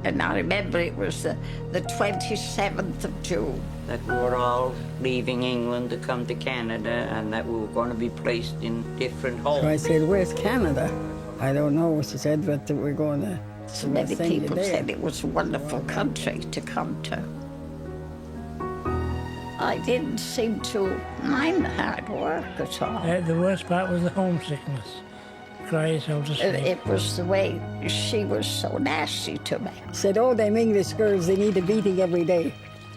And I remember it was the 27th of June. That we were all leaving England to come to Canada and that we were going to be placed in different homes. So I said, where's Canada? I don't know what she said, but we're going to... So many people said it was a wonderful country to come to. I didn't seem to mind the hard work at all. The worst part was the homesickness. Cry yourself to sleep. It was the way she was so nasty to me. Said, oh, them English girls, they need a beating every day.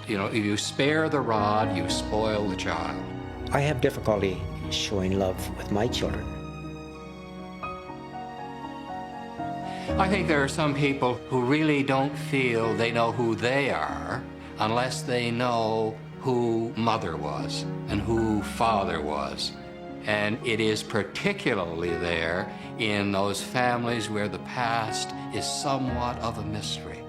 You know, if you spare the rod, you spoil the child. I have difficulty showing love with my children. I think there are some people who really don't feel they know who they are unless they know who mother was and who father was. And it is particularly there in those families where the past is somewhat of a mystery.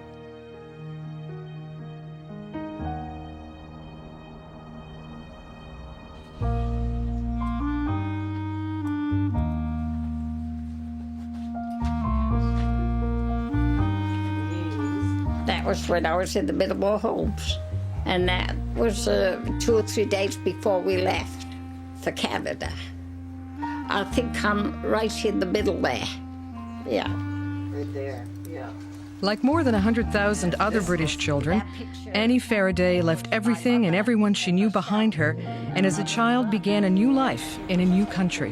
That was when I was in the Middlemore Homes. And that was 2 or 3 days before we left for Canada. I think I'm right in the middle there. Yeah. Right there, yeah. Like more than 100,000 other British children, Annie Faraday left everything and everyone she knew behind her, and as a child began a new life in a new country.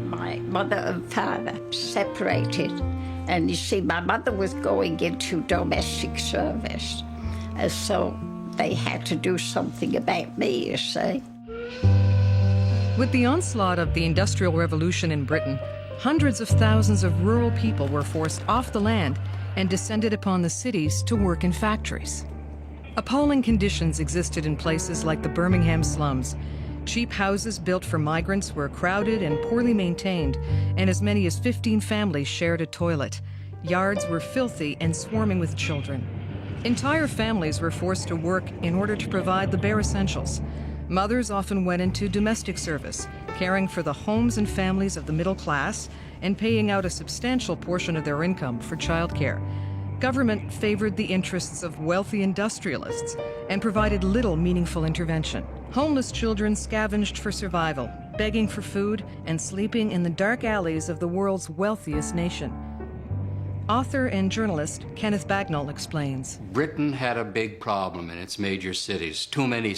My mother and father separated, and you see, my mother was going into domestic service, and so they had to do something about me, you see. With the onslaught of the Industrial Revolution in Britain, hundreds of thousands of rural people were forced off the land and descended upon the cities to work in factories. Appalling conditions existed in places like the Birmingham slums. Cheap houses built for migrants were crowded and poorly maintained, and as many as 15 families shared a toilet. Yards were filthy and swarming with children. Entire families were forced to work in order to provide the bare essentials. Mothers often went into domestic service, caring for the homes and families of the middle class and paying out a substantial portion of their income for childcare. Government favored the interests of wealthy industrialists and provided little meaningful intervention. Homeless children scavenged for survival, begging for food and sleeping in the dark alleys of the world's wealthiest nation. Author and journalist Kenneth Bagnall explains. Britain had a big problem in its major cities, too many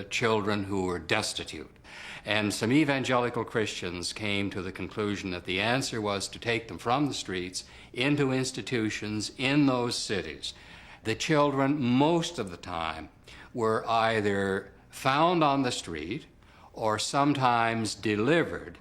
children who were destitute. And some evangelical Christians came to the conclusion that the answer was to take them from the streets into institutions in those cities. The children, most of the time, were either found on the street or sometimes delivered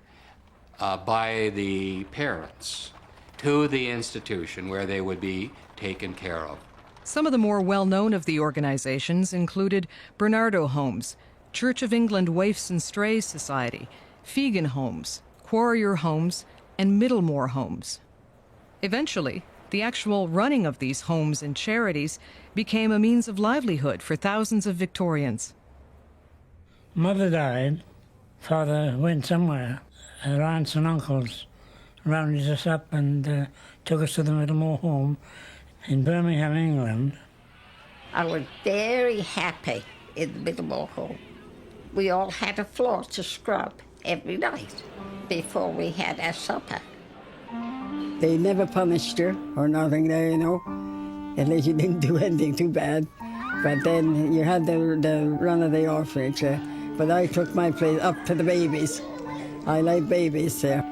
by the parents to the institution where they would be taken care of. Some of the more well-known of the organizations included Bernardo Homes, Church of England Waifs and Strays Society, Fegan Homes, Quarrier Homes, and Middlemore Homes. Eventually, the actual running of these homes and charities became a means of livelihood for thousands of Victorians. Mother died, father went somewhere. Her aunts and uncles rounded us up and took us to the Middlemore Home in Birmingham, England. I was very happy in the Middlemore Home. We all had a floor to scrub every night before we had our supper. They never punished her or nothing there, you know, unless you didn't do anything too bad. But then you had the run of the orphanage. But I took my place up to the babies. I like babies there.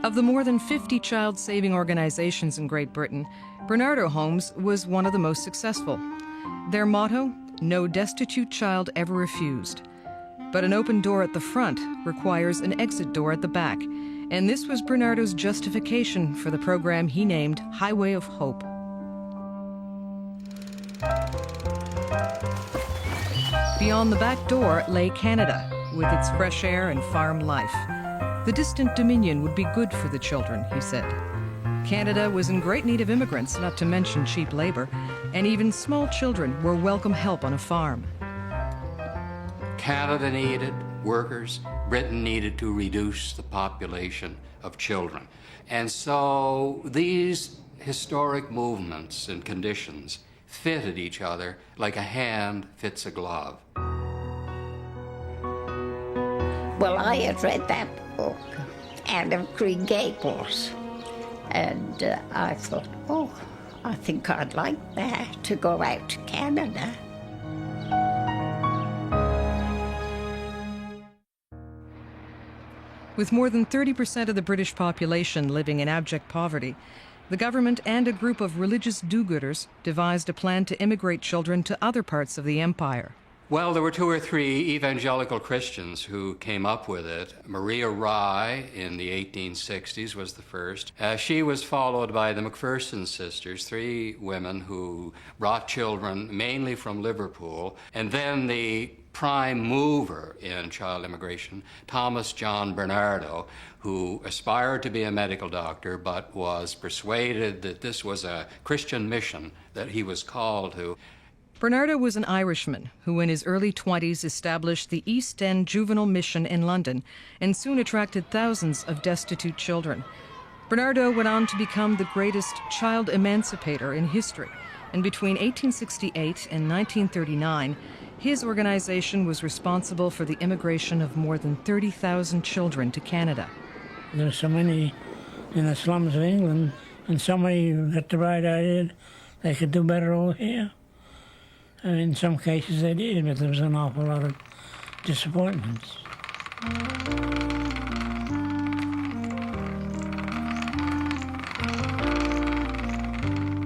Of the more than 50 child-saving organizations in Great Britain, Bernardo Homes was one of the most successful. Their motto, no destitute child ever refused. But an open door at the front requires an exit door at the back, and this was Bernardo's justification for the program he named Highway of Hope. Beyond the back door lay Canada, with its fresh air and farm life. The distant Dominion would be good for the children, he said. Canada was in great need of immigrants, not to mention cheap labor, and even small children were welcome help on a farm. Canada needed workers. Britain needed to reduce the population of children. And so these historic movements and conditions fitted each other like a hand fits a glove. Well, I had read that book, Anne of Green Gables, and I thought, oh, I think I'd like that, to go out to Canada. With more than 30% of the British population living in abject poverty, the government and a group of religious do-gooders devised a plan to immigrate children to other parts of the empire. Well, there were 2 or 3 evangelical Christians who came up with it. Maria Rye in the 1860s was the first. She was followed by the Macpherson sisters, 3 women who brought children mainly from Liverpool. And then the prime mover in child immigration, Thomas John Bernardo, who aspired to be a medical doctor but was persuaded that this was a Christian mission that he was called to. Bernardo was an Irishman who in his early 20s established the East End Juvenile Mission in London and soon attracted thousands of destitute children. Bernardo went on to become the greatest child emancipator in history, and between 1868 and 1939, his organization was responsible for the immigration of more than 30,000 children to Canada. There were so many in the slums of England, and somebody got the right idea they could do better over here. And in some cases they did, but there was an awful lot of disappointments.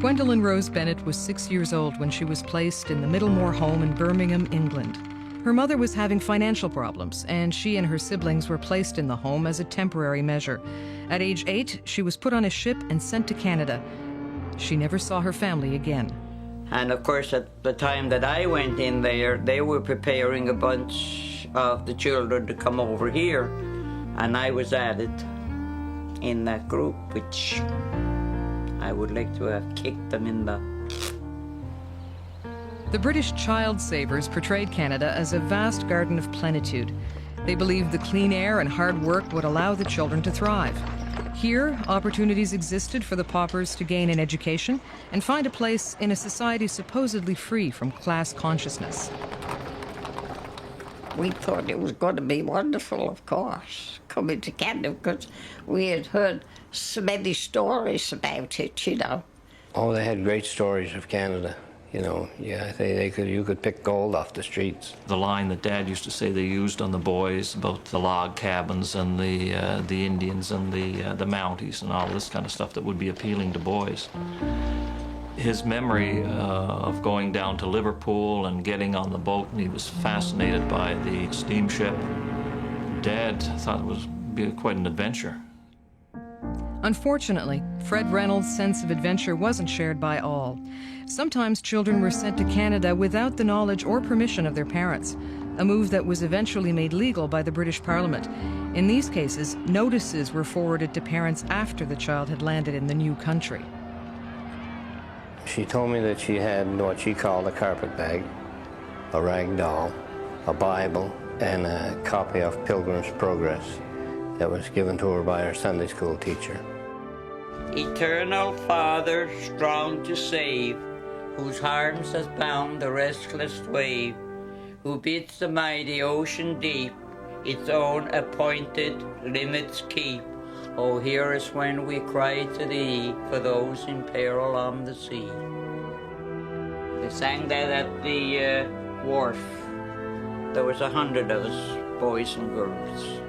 Gwendolyn Rose Bennett was 6 years old when she was placed in the Middlemore home in Birmingham, England. Her mother was having financial problems, and she and her siblings were placed in the home as a temporary measure. At age 8, she was put on a ship and sent to Canada. She never saw her family again. And of course, at the time that I went in there, they were preparing a bunch of the children to come over here. And I was added in that group, which I would like to have kicked them in the... The British child savers portrayed Canada as a vast garden of plenitude. They believed the clean air and hard work would allow the children to thrive. Here, opportunities existed for the paupers to gain an education and find a place in a society supposedly free from class consciousness. We thought it was going to be wonderful, of course, coming to Canada, because we had heard so many stories about it, you know. Oh, they had great stories of Canada. You know, yeah, you could pick gold off the streets. The line that Dad used to say they used on the boys about the log cabins and the Indians and the Mounties and all this kind of stuff that would be appealing to boys. His memory of going down to Liverpool and getting on the boat, and he was fascinated by the steamship. Dad thought it was quite an adventure. Unfortunately, Fred Reynolds' sense of adventure wasn't shared by all. Sometimes children were sent to Canada without the knowledge or permission of their parents, a move that was eventually made legal by the British Parliament. In these cases, notices were forwarded to parents after the child had landed in the new country. She told me that she had what she called a carpet bag, a rag doll, a Bible, and a copy of Pilgrim's Progress that was given to her by her Sunday school teacher. Eternal Father, strong to save, whose arms has bound the restless wave, who bids the mighty ocean deep its own appointed limits keep. Oh, hear us when we cry to thee for those in peril on the sea. They sang that at the wharf. There was 100 of us, boys and girls.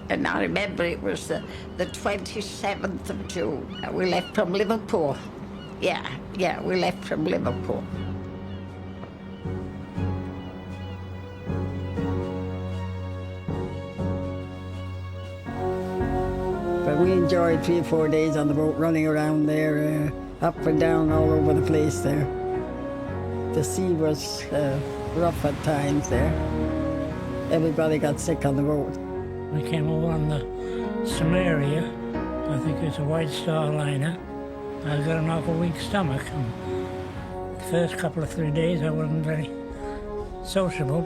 And I remember it was the 27th of June. We left from Liverpool. Yeah, we left from Liverpool. But we enjoyed 3 or 4 days on the boat, running around there, up and down all over the place there. The sea was rough at times there. Everybody got sick on the road. We came over on the Samaria. I think it's a White Star liner. I got an awful weak stomach. And the first couple of 3 days I wasn't very sociable.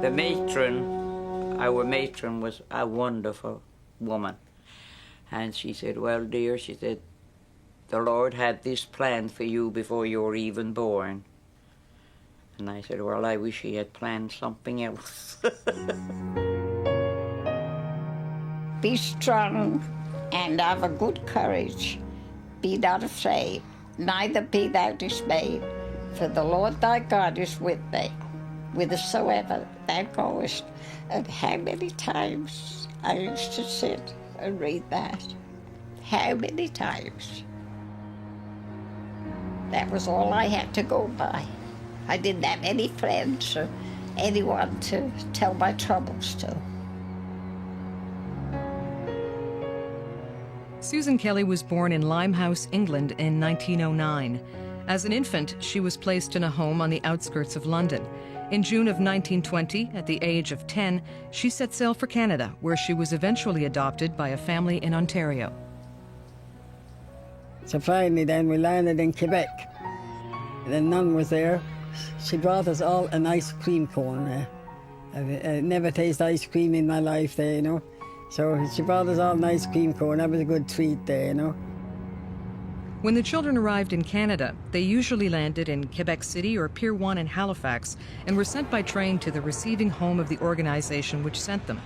The matron, our matron, was a wonderful woman. And she said, well, dear, she said, the Lord had this planned for you before you were even born. And I said, well, I wish he had planned something else. Be strong and have a good courage. Be not afraid, neither be thou dismayed. For the Lord thy God is with thee, whithersoever thou goest. And how many times I used to sit and read that. How many times? That was all I had to go by. I didn't have any friends or anyone to tell my troubles to. Susan Kelly was born in Limehouse, England in 1909. As an infant, she was placed in a home on the outskirts of London. In June of 1920, at the age of 10, she set sail for Canada, where she was eventually adopted by a family in Ontario. So finally then we landed in Quebec. The nun was there. She brought us all an ice cream cone. I never tasted ice cream in my life there, you know. So she brought us all an ice cream cone. That was a good treat there, you know. When the children arrived in Canada, they usually landed in Quebec City or Pier 1 in Halifax and were sent by train to the receiving home of the organization which sent them.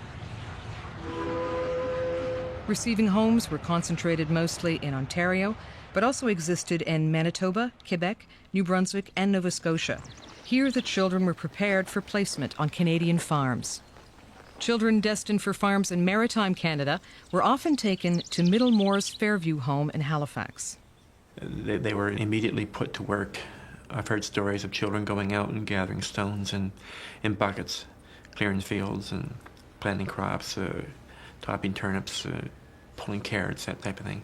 Receiving homes were concentrated mostly in Ontario, but also existed in Manitoba, Quebec, New Brunswick, and Nova Scotia. Here, the children were prepared for placement on Canadian farms. Children destined for farms in maritime Canada were often taken to Middlemore's Fairview home in Halifax. They were immediately put to work. I've heard stories of children going out and gathering stones in buckets, clearing fields and planting crops, topping turnips, pulling carrots, that type of thing.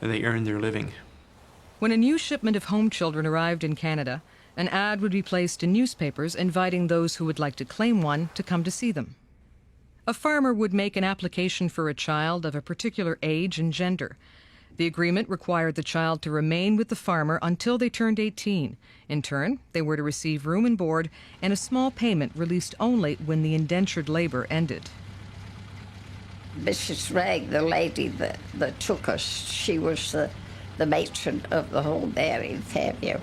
They earned their living. When a new shipment of home children arrived in Canada, an ad would be placed in newspapers inviting those who would like to claim one to come to see them. A farmer would make an application for a child of a particular age and gender. The agreement required the child to remain with the farmer until they turned 18. In turn, they were to receive room and board and a small payment released only when the indentured labor ended. Mrs. Ragg, the lady that took us, she was the matron of the home there in Fairview.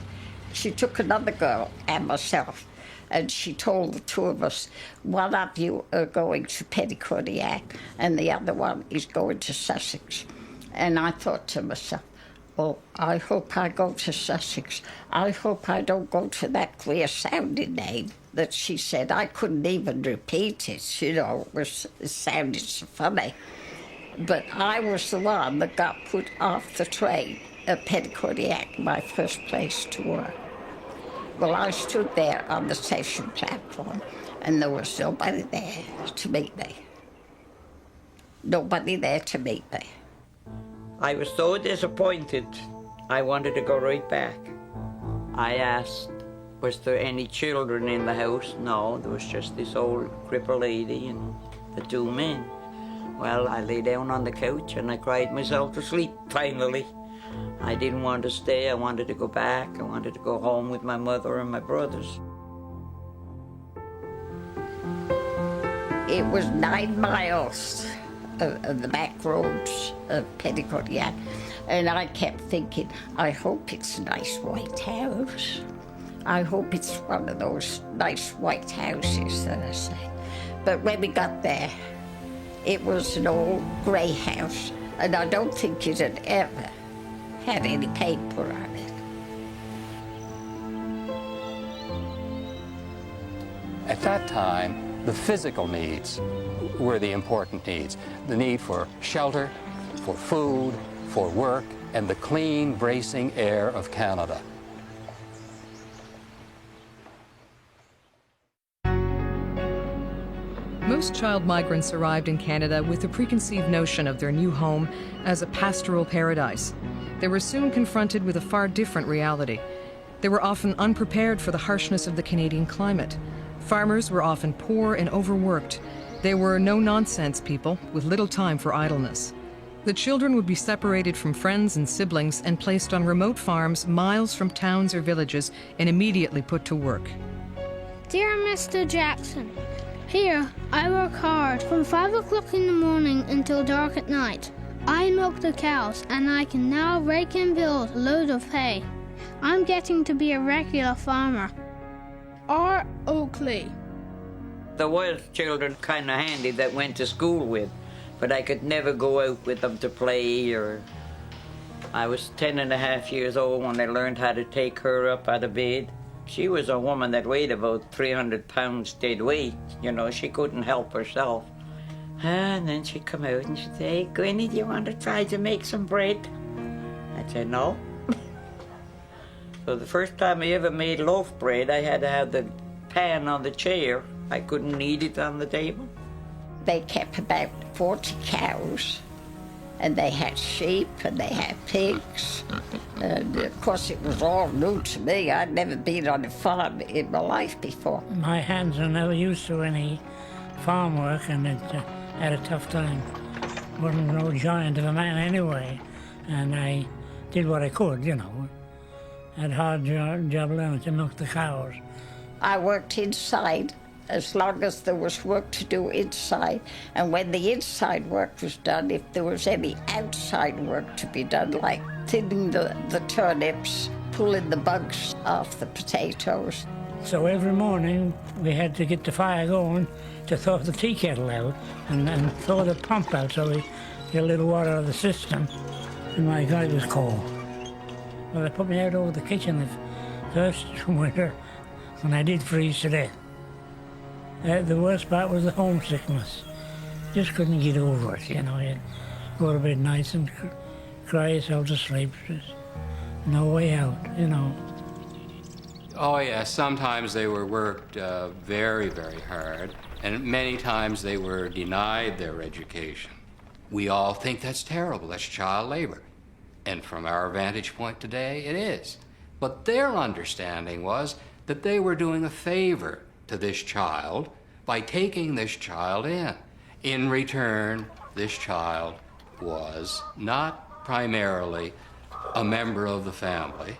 She took another girl and myself, and she told the two of us, one of you are going to Petitcodiac and the other one is going to Sussex. And I thought to myself, oh, I hope I go to Sussex. I hope I don't go to that queer-sounding name that she said. I couldn't even repeat it, you know, it sounded so funny. But I was the one that got put off the train at Petitcodiac, my first place to work. Well, I stood there on the station platform, and there was nobody there to meet me. Nobody there to meet me. I was so disappointed, I wanted to go right back. I asked, was there any children in the house? No, there was just this old crippled lady and the two men. Well, I lay down on the couch and I cried myself to sleep, finally. I didn't want to stay, I wanted to go back. I wanted to go home with my mother and my brothers. It was 9 miles of the back roads of Petitcodiac, and I kept thinking, I hope it's a nice white house. I hope it's one of those nice white houses that I say. But when we got there, it was an old grey house, and I don't think it had ever had any paint put on it. At that time, the physical needs were the important needs. The need for shelter, for food, for work, and the clean, bracing air of Canada. Most child migrants arrived in Canada with the preconceived notion of their new home as a pastoral paradise. They were soon confronted with a far different reality. They were often unprepared for the harshness of the Canadian climate. Farmers were often poor and overworked. They were no-nonsense people with little time for idleness. The children would be separated from friends and siblings and placed on remote farms miles from towns or villages and immediately put to work. Dear Mr. Jackson, here I work hard from 5 o'clock in the morning until dark at night. I milk the cows and I can now rake and build a load of hay. I'm getting to be a regular farmer. R. Oakley. There was children kind of handy that went to school with, but I could never go out with them to play. Or I was 10.5 years old when I learned how to take her up out of bed. She was a woman that weighed about 300 pounds dead weight. You know, she couldn't help herself. And then she'd come out and she'd say, "Hey, Gwenny, do you want to try to make some bread?" I'd say, "No." So the first time I ever made loaf bread, I had to have the pan on the chair. I couldn't knead it on the table. They kept about 40 cows, and they had sheep, and they had pigs. And of course, it was all new to me. I'd never been on a farm in my life before. My hands are never used to any farm work, and it had a tough time. Wasn't no giant of a man anyway, and I did what I could, you know. Had a hard job learning to milk the cows. I worked inside as long as there was work to do inside. And when the inside work was done, if there was any outside work to be done, like thinning the turnips, pulling the bugs off the potatoes. So every morning we had to get the fire going to thaw the tea kettle out and thaw the pump out so we get a little water out of the system. And my God, it was cold. Well, they put me out over the kitchen the first winter, and I did freeze to death. The worst part was the homesickness. Just couldn't get over it, you know. You'd go to bed nights and cry yourself to sleep. Just no way out, you know. Oh, yeah, sometimes they were worked very, very hard, and many times they were denied their education. We all think that's terrible, that's child labor. And from our vantage point today, it is. But their understanding was that they were doing a favor to this child by taking this child in. In return, this child was not primarily a member of the family,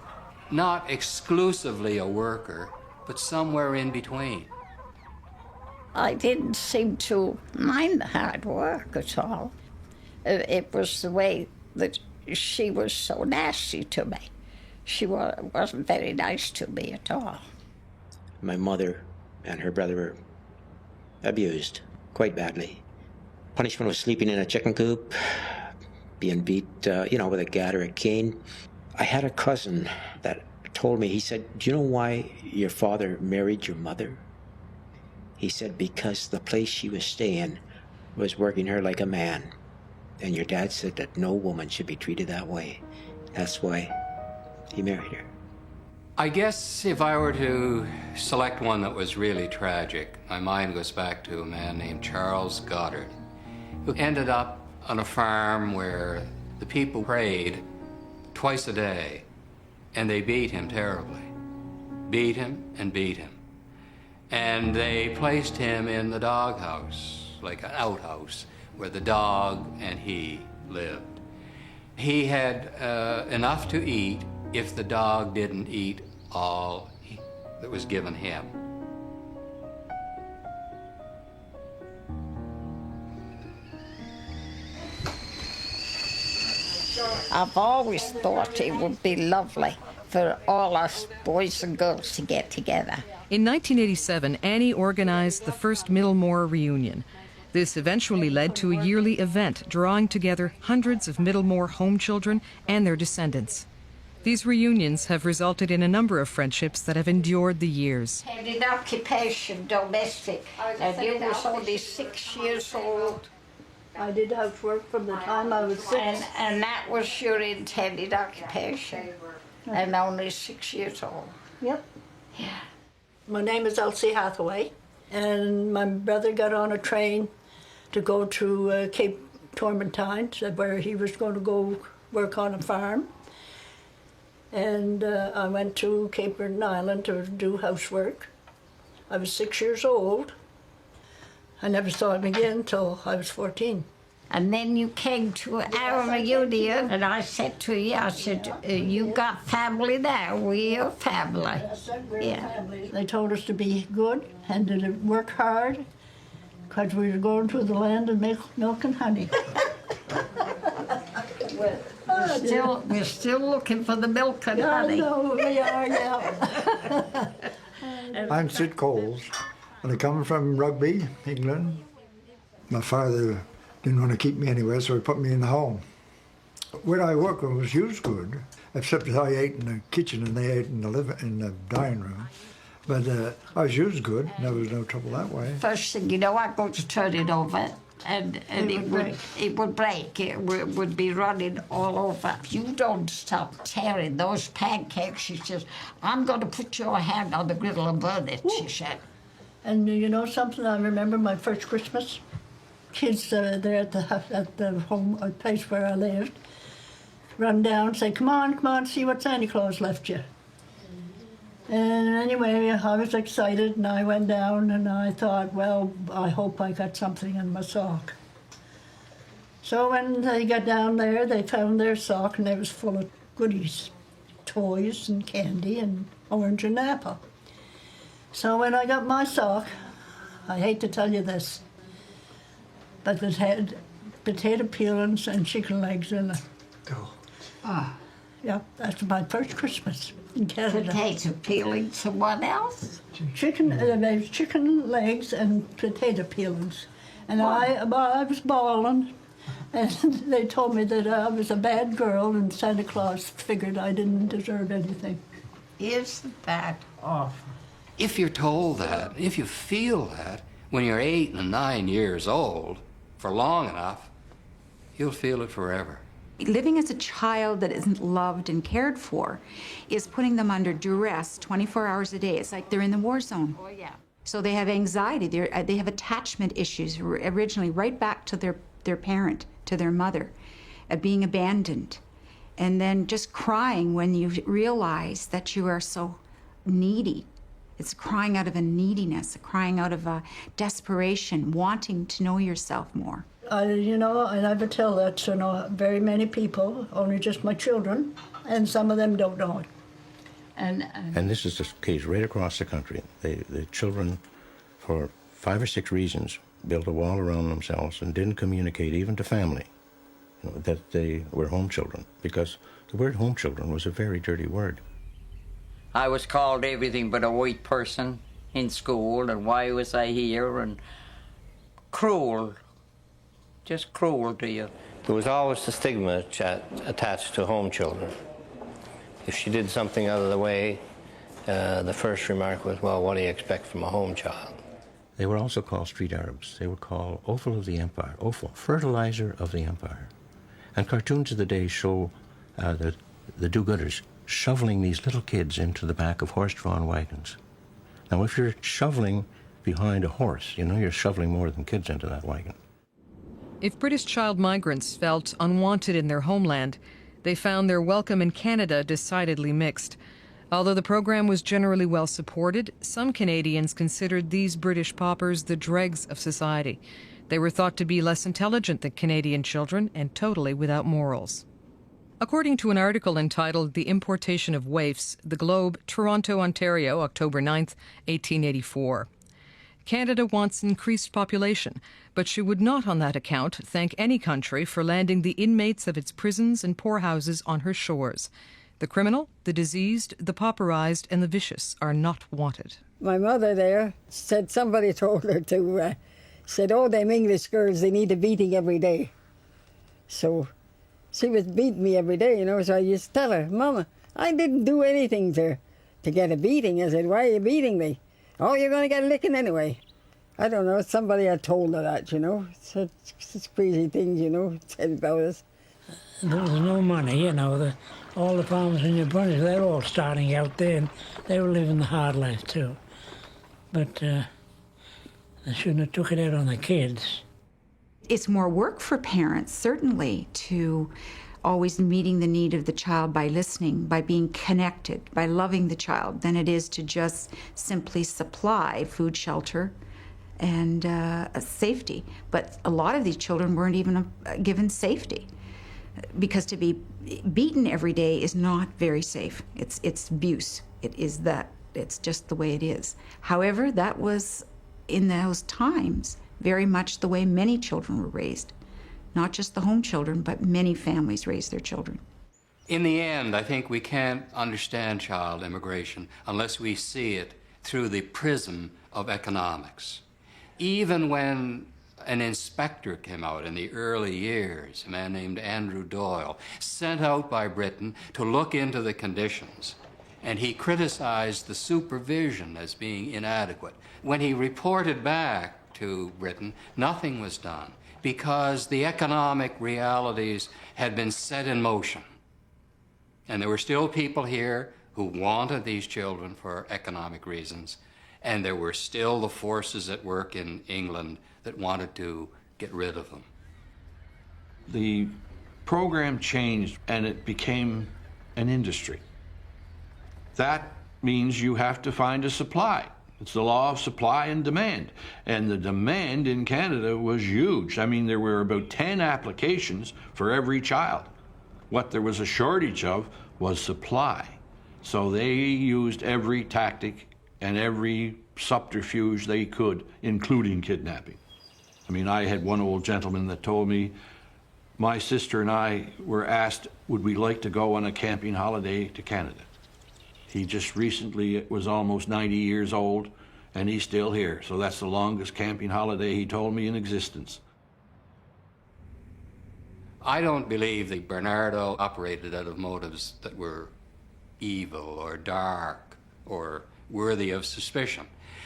not exclusively a worker, but somewhere in between. I didn't seem to mind the hard work at all. It was the way that she was so nasty to me. She wasn't very nice to me at all. My mother and her brother were abused quite badly. Punishment was sleeping in a chicken coop, being beat, with a gat or a cane. I had a cousin that told me, he said, "Do you know why your father married your mother?" He said, "Because the place she was staying was working her like a man. And your dad said that no woman should be treated that way. That's why he married her." I guess if I were to select one that was really tragic, my mind goes back to a man named Charles Goddard, who ended up on a farm where the people prayed twice a day, and they beat him terribly. Beat him and beat him. And they placed him in the doghouse, like an outhouse, where the dog and he lived. He had enough to eat if the dog didn't eat all that was given him. I've always thought it would be lovely for all us boys and girls to get together. In 1987, Annie organized the first Middlemore reunion. This eventually led to a yearly event drawing together hundreds of Middlemore home children and their descendants. These reunions have resulted in a number of friendships that have endured the years. Had an occupation, domestic, and you was only 6 years old. I did housework from the time I was 6. And that was your intended occupation, and only 6 years old. Yep. Yeah. My name is Elsie Hathaway, and my brother got on a train to go to Cape Tormentine, where he was going to go work on a farm. And I went to Cape Breton Island to do housework. I was 6 years old. I never saw him again until I was 14. And then you came to our reunion, and I said to you, I said, you got family there, we're family. Yes, we're family. They told us to be good and to work hard, because we were going to the land of milk and honey. We're still looking for the milk and honey. I know, we are, yeah. I'm Sid Coles, and I come from Rugby, England. My father didn't want to keep me anywhere, so he put me in the home. Where I worked was used good, except that I ate in the kitchen and they ate in the dining room. But I was used good, and there was no trouble that way. First thing you know, I go to turn it over, and it would break. It would be running all over. If you don't stop tearing those pancakes, she says, I'm going to put your hand on the griddle and burn it, she said. And you know something, I remember my first Christmas. Kids there at the home place where I lived run down and say, come on, see what Santa Claus left you. And anyway, I was excited, and I went down, and I thought, well, I hope I got something in my sock. So when they got down there, they found their sock, and it was full of goodies, toys and candy and orange and apple. So when I got my sock, I hate to tell you this, but it had potato peelings and chicken legs in it. Oh. Ah. Yeah, that's my first Christmas in Canada. Potato peelings and what else? Chicken legs and potato peelings. And I was bawling, and they told me that I was a bad girl, and Santa Claus figured I didn't deserve anything. Isn't that awful? If you're told that, if you feel that, when you're 8 and 9 years old, for long enough, you'll feel it forever. Living as a child that isn't loved and cared for is putting them under duress 24 hours a day. It's like they're in the war zone. Oh, yeah. So they have anxiety, they have attachment issues originally right back to their parent, to their mother, being abandoned. And then just crying when you realize that you are so needy. It's crying out of a neediness, crying out of a desperation, wanting to know yourself more. I never tell that to very many people, only just my children, and some of them don't know it. And this is the case right across the country. The children, for 5 or 6 reasons, built a wall around themselves and didn't communicate even to family that they were home children, because the word home children was a very dirty word. I was called everything but a white person in school, and why was I here, and cruel. Just cruel to you. There was always the stigma attached to home children. If she did something out of the way, the first remark was, well, what do you expect from a home child? They were also called street Arabs. They were called offal of the empire, offal, fertilizer of the empire. And cartoons of the day show the do-gooders shoveling these little kids into the back of horse-drawn wagons. Now, if you're shoveling behind a horse, you're shoveling more than kids into that wagon. If British child migrants felt unwanted in their homeland, they found their welcome in Canada decidedly mixed. Although the program was generally well supported, some Canadians considered these British paupers the dregs of society. They were thought to be less intelligent than Canadian children and totally without morals. According to an article entitled The Importation of Waifs, The Globe, Toronto, Ontario, October 9th, 1884. Canada wants increased population, but she would not on that account thank any country for landing the inmates of its prisons and poorhouses on her shores. The criminal, the diseased, the pauperized, and the vicious are not wanted. My mother there said somebody told her to, said, oh, them English girls, they need a beating every day. So she was beating me every day, so I used to tell her, Mama, I didn't do anything to get a beating. I said, why are you beating me? Oh, you're going to get a licking anyway. I don't know, somebody had told her that, Such crazy things, said about us. There was no money, all the farmers in New Brunswick, they're all starting out there, and they were living the hard life too. But they shouldn't have took it out on the kids. It's more work for parents, certainly, to always meeting the need of the child by listening, by being connected, by loving the child, than it is to just simply supply food, shelter, and safety. But a lot of these children weren't even given safety, because to be beaten every day is not very safe. It's abuse. It's just the way it is. However, that was, in those times, very much the way many children were raised. Not just the home children, but many families raised their children. In the end, I think we can't understand child immigration unless we see it through the prism of economics. Even when an inspector came out in the early years, a man named Andrew Doyle, sent out by Britain to look into the conditions, and he criticized the supervision as being inadequate. When he reported back to Britain, nothing was done, because the economic realities had been set in motion. And there were still people here who wanted these children for economic reasons, and there were still the forces at work in England that wanted to get rid of them. The program changed and it became an industry. That means you have to find a supply. It's the law of supply and demand. And the demand in Canada was huge. I mean, there were about 10 applications for every child. What there was a shortage of was supply. So they used every tactic and every subterfuge they could, including kidnapping. I mean, I had one old gentleman that told me, my sister and I were asked, would we like to go on a camping holiday to Canada? He just recently was almost 90 years old, and he's still here. So that's the longest camping holiday, he told me, in existence. I don't believe that Bernardo operated out of motives that were evil or dark or worthy of suspicion.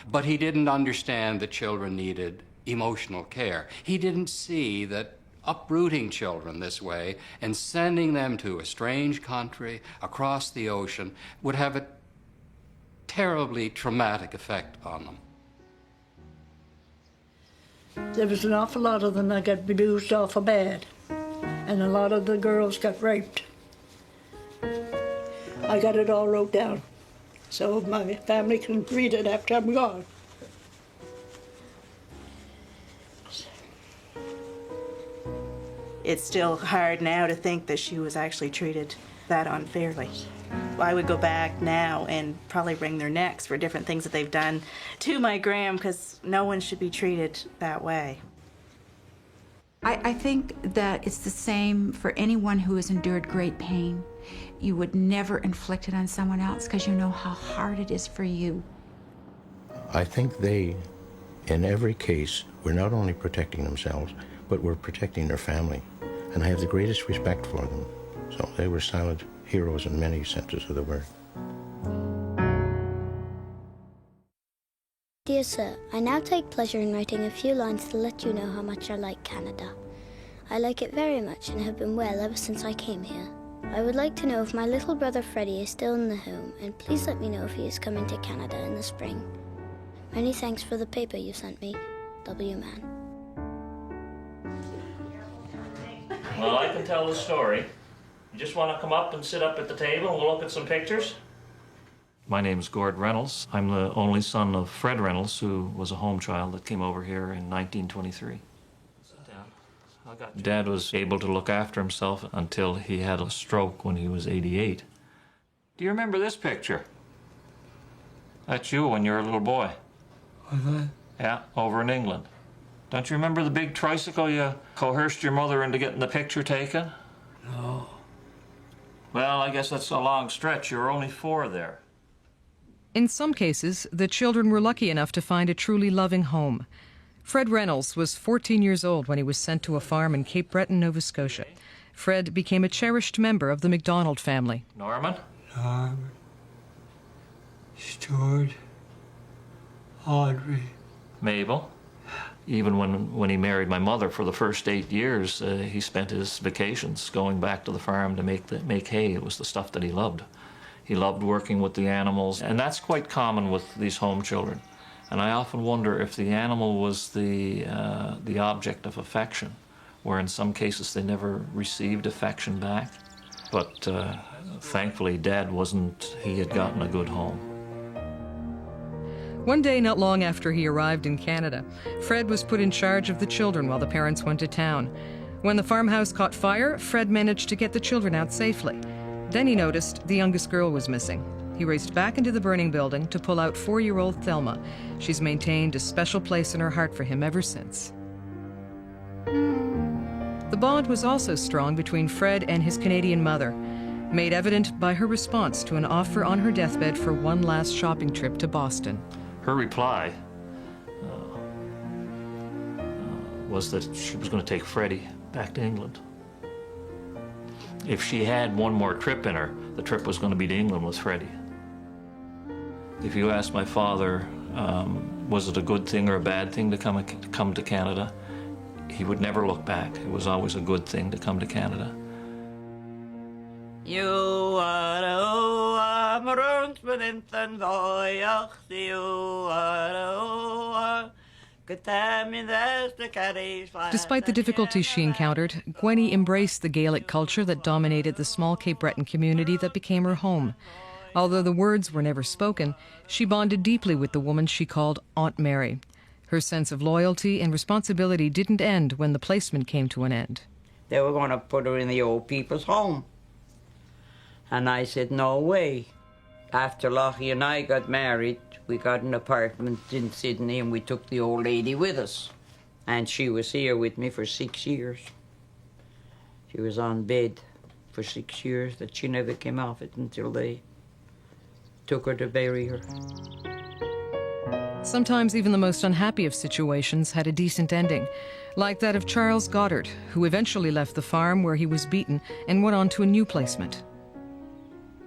But he didn't understand that children needed emotional care. He didn't see that uprooting children this way and sending them to a strange country across the ocean would have a terribly traumatic effect on them. There was an awful lot of them that got abused awful bad, and a lot of the girls got raped. I got it all wrote down, so my family can read it after I'm gone. It's still hard now to think that she was actually treated that unfairly. I would go back now and probably wring their necks for different things that they've done to my Graham, because no one should be treated that way. I think that it's the same for anyone who has endured great pain. You would never inflict it on someone else because you know how hard it is for you. I think they, in every case, were not only protecting themselves, but were protecting their family. And I have the greatest respect for them. So they were silent heroes in many senses of the word. Dear Sir, I now take pleasure in writing a few lines to let you know how much I like Canada. I like it very much and have been well ever since I came here. I would like to know if my little brother Freddie is still in the home, and please let me know if he is coming to Canada in the spring. Many thanks for the paper you sent me. W. Mann. Well, I can tell the story. You just want to come up and sit up at the table and we'll look at some pictures? My name's Gord Reynolds. I'm the only son of Fred Reynolds, who was a home child that came over here in 1923. Dad was able to look after himself until he had a stroke when he was 88. Do you remember this picture? That's you when you were a little boy. Was that? Yeah, over in England. Don't you remember the big tricycle you coerced your mother into getting the picture taken? No. Well, I guess that's a long stretch. You were only 4 there. In some cases, the children were lucky enough to find a truly loving home. Fred Reynolds was 14 years old when he was sent to a farm in Cape Breton, Nova Scotia. Fred became a cherished member of the MacDonald family. Norman? Norman. Stuart. Audrey. Mabel? Even when he married my mother for the first 8 years, he spent his vacations going back to the farm to make hay. It was the stuff that he loved. He loved working with the animals, and that's quite common with these home children. And I often wonder if the animal was the object of affection, where in some cases they never received affection back. But thankfully, Dad he had gotten a good home. One day, not long after he arrived in Canada, Fred was put in charge of the children while the parents went to town. When the farmhouse caught fire, Fred managed to get the children out safely. Then he noticed the youngest girl was missing. He raced back into the burning building to pull out 4-year-old Thelma. She's maintained a special place in her heart for him ever since. The bond was also strong between Fred and his Canadian mother, made evident by her response to an offer on her deathbed for one last shopping trip to Boston. Her reply was that she was going to take Freddie back to England. If she had one more trip in her, the trip was going to be to England with Freddie. If you ask my father, was it a good thing or a bad thing to come to Canada, he would never look back. It was always a good thing to come to Canada. Despite the difficulties she encountered, Gwenny embraced the Gaelic culture that dominated the small Cape Breton community that became her home. Although the words were never spoken, she bonded deeply with the woman she called Aunt Mary. Her sense of loyalty and responsibility didn't end when the placement came to an end. They were going to put her in the old people's home. And I said, no way. After Lockie and I got married, we got an apartment in Sydney and we took the old lady with us. And she was here with me for 6 years. She was on bed for 6 years, that she never came off it until they took her to bury her. Sometimes even the most unhappy of situations had a decent ending, like that of Charles Goddard, who eventually left the farm where he was beaten and went on to a new placement.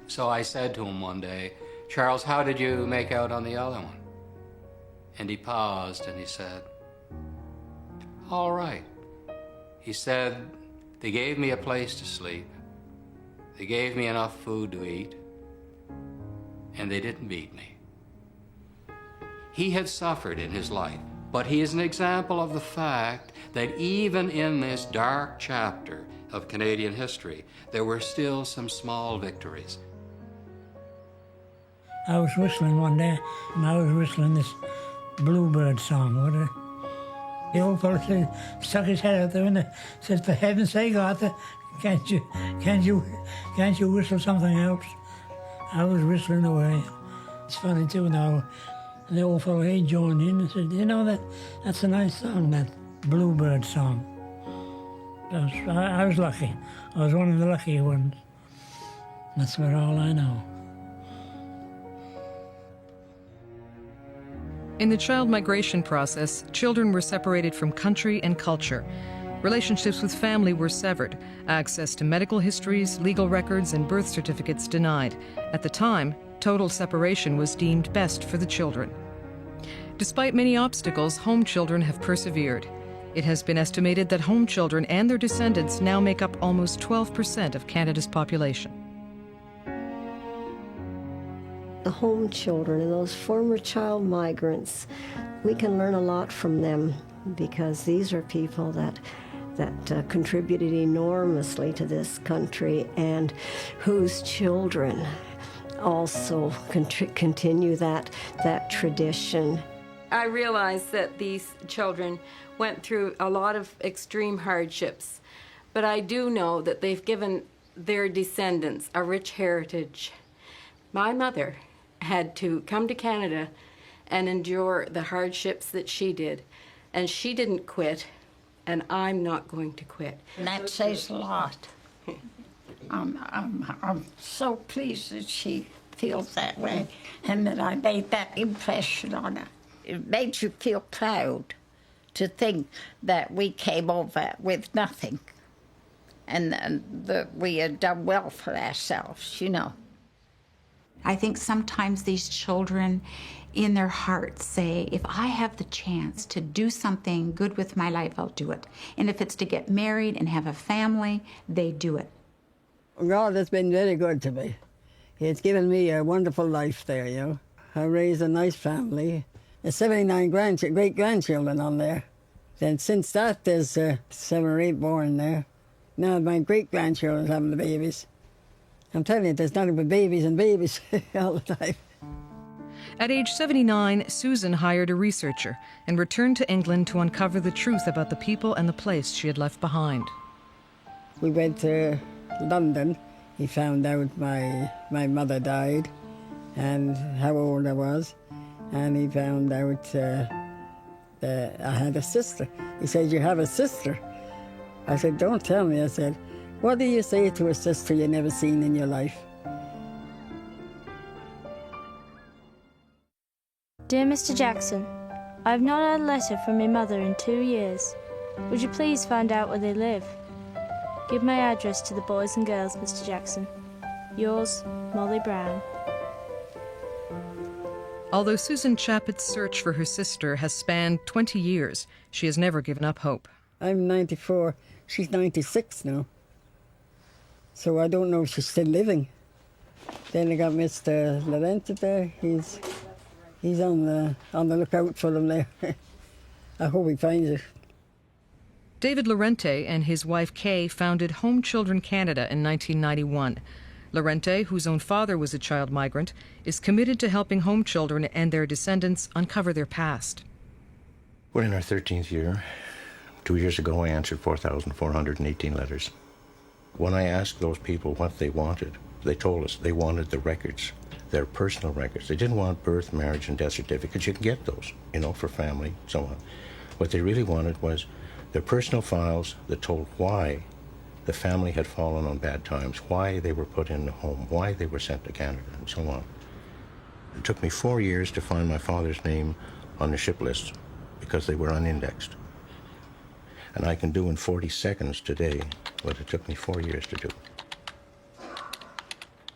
So I said to him one day, Charles, how did you make out on the other one? And he paused and he said, all right. He said, they gave me a place to sleep. They gave me enough food to eat. And they didn't beat me. He had suffered in his life, but he is an example of the fact that even in this dark chapter of Canadian history, there were still some small victories. I was whistling one day, and I was whistling this Bluebird song. The old fellow said, stuck his head out the window, said, for heaven's sake, Arthur, can't you whistle something else? I was whistling away. It's funny too now. The old fellow, he joined in and said, you know, that's a nice song, that Bluebird song. I was lucky. I was one of the lucky ones. That's about all I know. In the child migration process, children were separated from country and culture. Relationships with family were severed, access to medical histories, legal records, and birth certificates denied. At the time, total separation was deemed best for the children. Despite many obstacles, home children have persevered. It has been estimated that home children and their descendants now make up almost 12% of Canada's population. The home children and those former child migrants, we can learn a lot from them because these are people that contributed enormously to this country and whose children also continue that tradition. I realize that these children went through a lot of extreme hardships, but I do know that they've given their descendants a rich heritage. My mother had to come to Canada and endure the hardships that she did, and she didn't quit, and I'm not going to quit. And that says a lot. I'm so pleased that she feels that way and that I made that impression on her. It made you feel proud to think that we came over with nothing and that we had done well for ourselves, you know. I think sometimes these children in their hearts say, if I have the chance to do something good with my life, I'll do it. And if it's to get married and have a family, they do it. God has been very good to me. He's given me a wonderful life there, you know. I raised a nice family. There's 79 great-grandchildren on there. Then since that, there's 7 or 8 born there. Now my great-grandchildren's having the babies. I'm telling you, there's nothing but babies and babies all the time. At age 79, Susan hired a researcher and returned to England to uncover the truth about the people and the place she had left behind. We went to London. He found out my mother died and how old I was. And he found out that I had a sister. He said, "You have a sister?" I said, "Don't tell me." I said, "What do you say to a sister you never seen in your life?" Dear Mr. Jackson, I have not had a letter from my mother in 2 years. Would you please find out where they live? Give my address to the boys and girls, Mr. Jackson. Yours, Molly Brown. Although Susan Chappett's search for her sister has spanned 20 years, she has never given up hope. I'm 94. She's 96 now. So I don't know if she's still living. Then I got Mr. Lorente there. He's on the lookout for them there. I hope he finds it. David Lorente and his wife Kay founded Home Children Canada in 1991. Lorente, whose own father was a child migrant, is committed to helping home children and their descendants uncover their past. We're in our 13th year. 2 years ago, I answered 4,418 letters. When I asked those people what they wanted, they told us they wanted the records, their personal records. They didn't want birth, marriage, and death certificates. You can get those, for family, so on. What they really wanted was their personal files that told why the family had fallen on bad times, why they were put in the home, why they were sent to Canada, and so on. It took me 4 years to find my father's name on the ship list because they were unindexed. And I can do in 40 seconds today what it took me 4 years to do.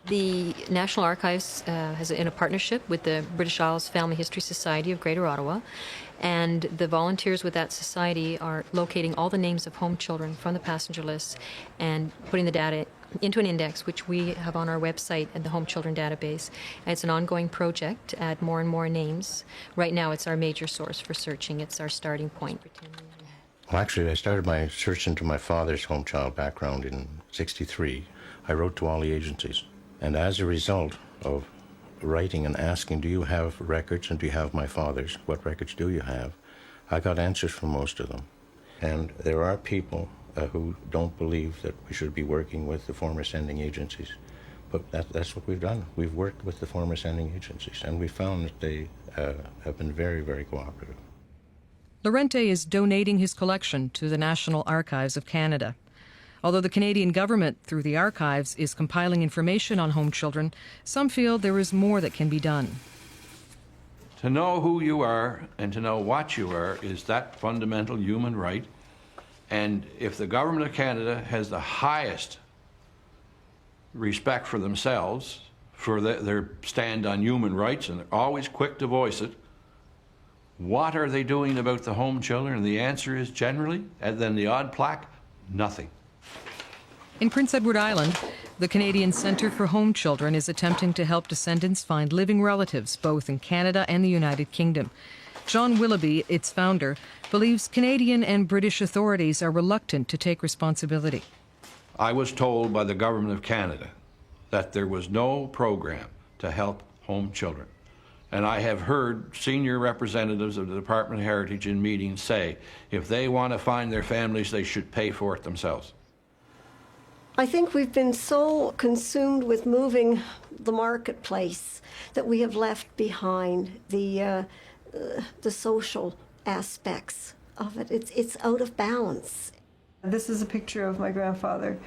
The National Archives has in a partnership with the British Isles Family History Society of Greater Ottawa, and the volunteers with that society are locating all the names of home children from the passenger list and putting the data into an index, which we have on our website at the Home Children Database. And it's an ongoing project to add more and more names. Right now, it's our major source for searching. It's our starting point. Well, actually, I started my search into my father's home child background in '63. I wrote to all the agencies. And as a result of writing and asking, do you have records and do you have my father's? What records do you have? I got answers from most of them. And there are people who don't believe that we should be working with the former sending agencies. But that's what we've done. We've worked with the former sending agencies, and we found that they have been very, very cooperative. Lorente is donating his collection to the National Archives of Canada. Although the Canadian government, through the archives, is compiling information on home children, some feel there is more that can be done. To know who you are and to know what you are is that fundamental human right. And if the government of Canada has the highest respect for themselves, for their stand on human rights, and they're always quick to voice it, what are they doing about the home children? And the answer is generally, and then the odd plaque, nothing. In Prince Edward Island, the Canadian Centre for Home Children is attempting to help descendants find living relatives both in Canada and the United Kingdom. John Willoughby, its founder, believes Canadian and British authorities are reluctant to take responsibility. I was told by the Government of Canada that there was no program to help home children. And I have heard senior representatives of the Department of Heritage in meetings say if they want to find their families, they should pay for it themselves. I think we've been so consumed with moving the marketplace that we have left behind the social aspects of it. It's out of balance. This is a picture of my grandfather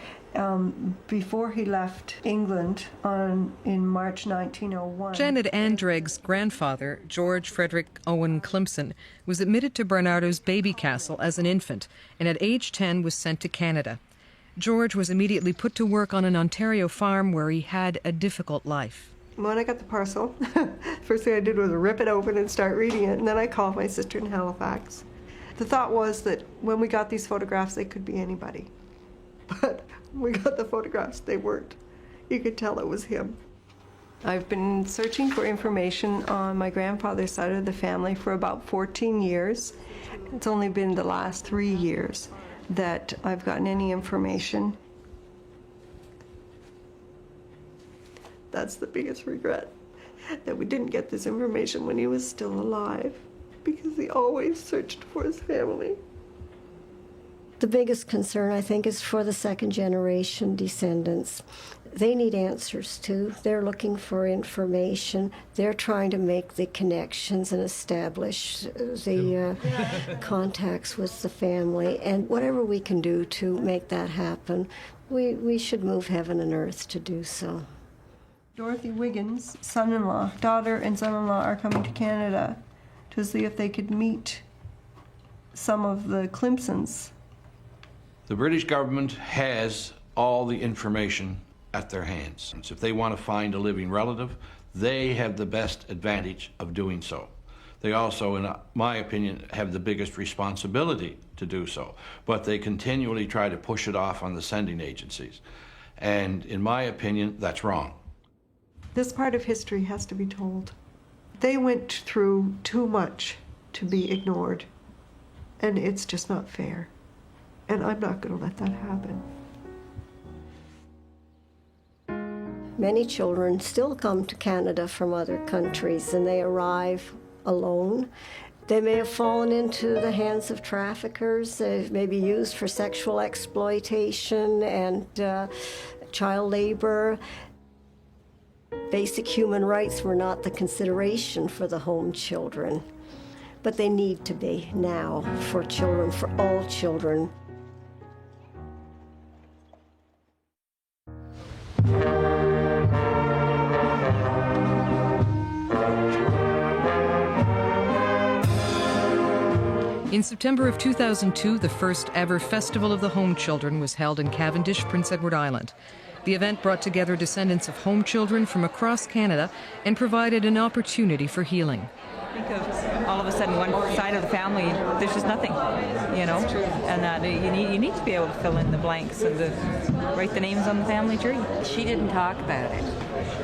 before he left England in March 1901. Janet Andregg's grandfather, George Frederick Owen Climson, was admitted to Barnardo's Baby Castle as an infant and at age 10 was sent to Canada. George was immediately put to work on an Ontario farm where he had a difficult life. When I got the parcel, first thing I did was rip it open and start reading it, and then I called my sister in Halifax. The thought was that when we got these photographs, they could be anybody. But when we got the photographs, they weren't. You could tell it was him. I've been searching for information on my grandfather's side of the family for about 14 years. It's only been the last 3 years that I've gotten any information. That's the biggest regret, that we didn't get this information when he was still alive, because he always searched for his family. The biggest concern, I think, is for the second generation descendants. They need answers too. They're looking for information. They're trying to make the connections and establish the contacts with the family. And whatever we can do to make that happen, we should move heaven and earth to do so. Dorothy Wiggins' son-in-law, daughter and son-in-law are coming to Canada to see if they could meet some of the Clemsons. The British government has all the information at their hands. If they want to find a living relative, they have the best advantage of doing so. They also, in my opinion, have the biggest responsibility to do so, but they continually try to push it off on the sending agencies. And in my opinion, that's wrong. This part of history has to be told. They went through too much to be ignored, and it's just not fair. And I'm not going to let that happen. Many children still come to Canada from other countries, and they arrive alone. They may have fallen into the hands of traffickers. They may be used for sexual exploitation and child labor. Basic human rights were not the consideration for the home children, but they need to be now for children, for all children. In September of 2002, the first ever Festival of the Home Children was held in Cavendish, Prince Edward Island. The event brought together descendants of home children from across Canada and provided an opportunity for healing. Think of all of a sudden one side of the family, there's just nothing, you know, and that you need to be able to fill in the blanks and write the names on the family tree. She didn't talk about it,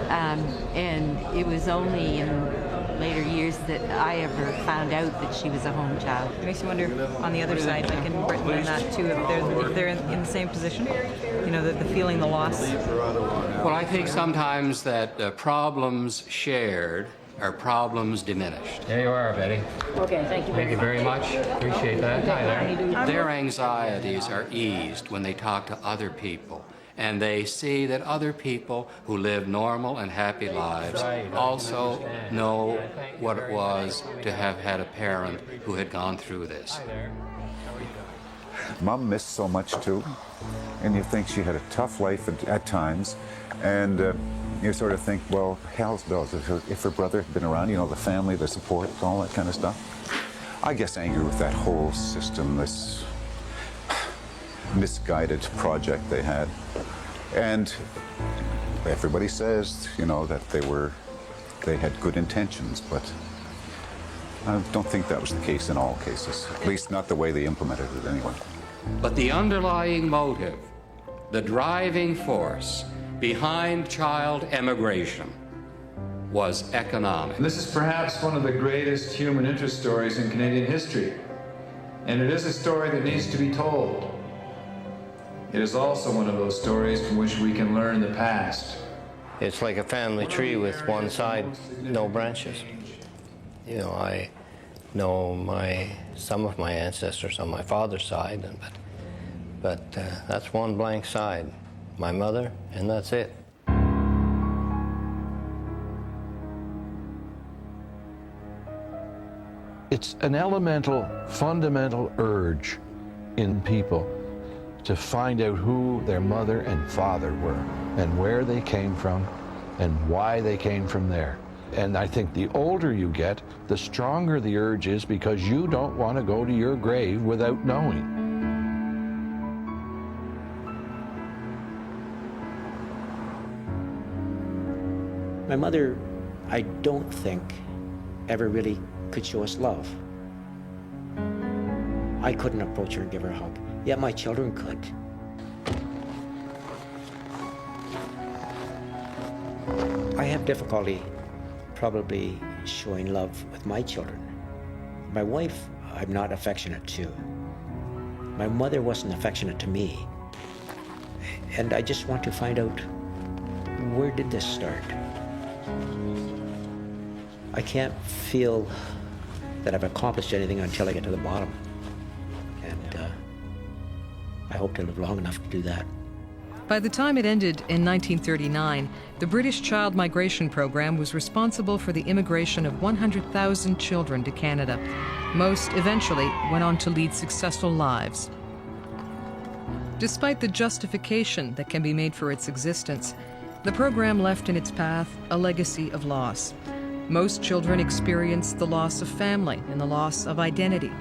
and it was only in later years that I ever found out that she was a home child. It makes you wonder on the other side, like in Britain and that too, if they're in the same position, you know, the feeling the loss. Well, I think sometimes that problems shared are problems diminished. There you are, Betty. Okay, thank you. Thank you very much. Appreciate that. Hi there. Their anxieties are eased when they talk to other people, and they see that other people who live normal and happy lives also know what it was to have had a parent who had gone through this. Mom missed so much too, and you think she had a tough life at times, and you sort of think, well, hell's bells, if her brother had been around, you know, the family, the support, all that kind of stuff. I guess angry with that whole system, this misguided project they had. And everybody says, you know, that they had good intentions, but I don't think that was the case in all cases, at least not the way they implemented it anyway. But the underlying motive, the driving force behind child emigration was economic. This is perhaps one of the greatest human interest stories in Canadian history, and it is a story that needs to be told. It is also one of those stories from which we can learn the past. It's like a family tree with one side, no branches. You know, I know some of my ancestors on my father's side, but that's one blank side. My mother, and that's it. It's an elemental, fundamental urge in people to find out who their mother and father were and where they came from and why they came from there. And I think the older you get, the stronger the urge is, because you don't want to go to your grave without knowing. My mother, I don't think, ever really could show us love. I couldn't approach her and give her a hug, yet my children could. I have difficulty probably showing love with my children. My wife, I'm not affectionate to. My mother wasn't affectionate to me. And I just want to find out, where did this start? I can't feel that I've accomplished anything until I get to the bottom. And I hope to live long enough to do that. By the time it ended in 1939, the British Child Migration Program was responsible for the immigration of 100,000 children to Canada. Most eventually went on to lead successful lives. Despite the justification that can be made for its existence, the program left in its path a legacy of loss. Most children experience the loss of family and the loss of identity.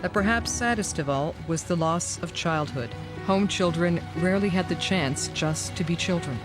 But perhaps saddest of all was the loss of childhood. Home children rarely had the chance just to be children.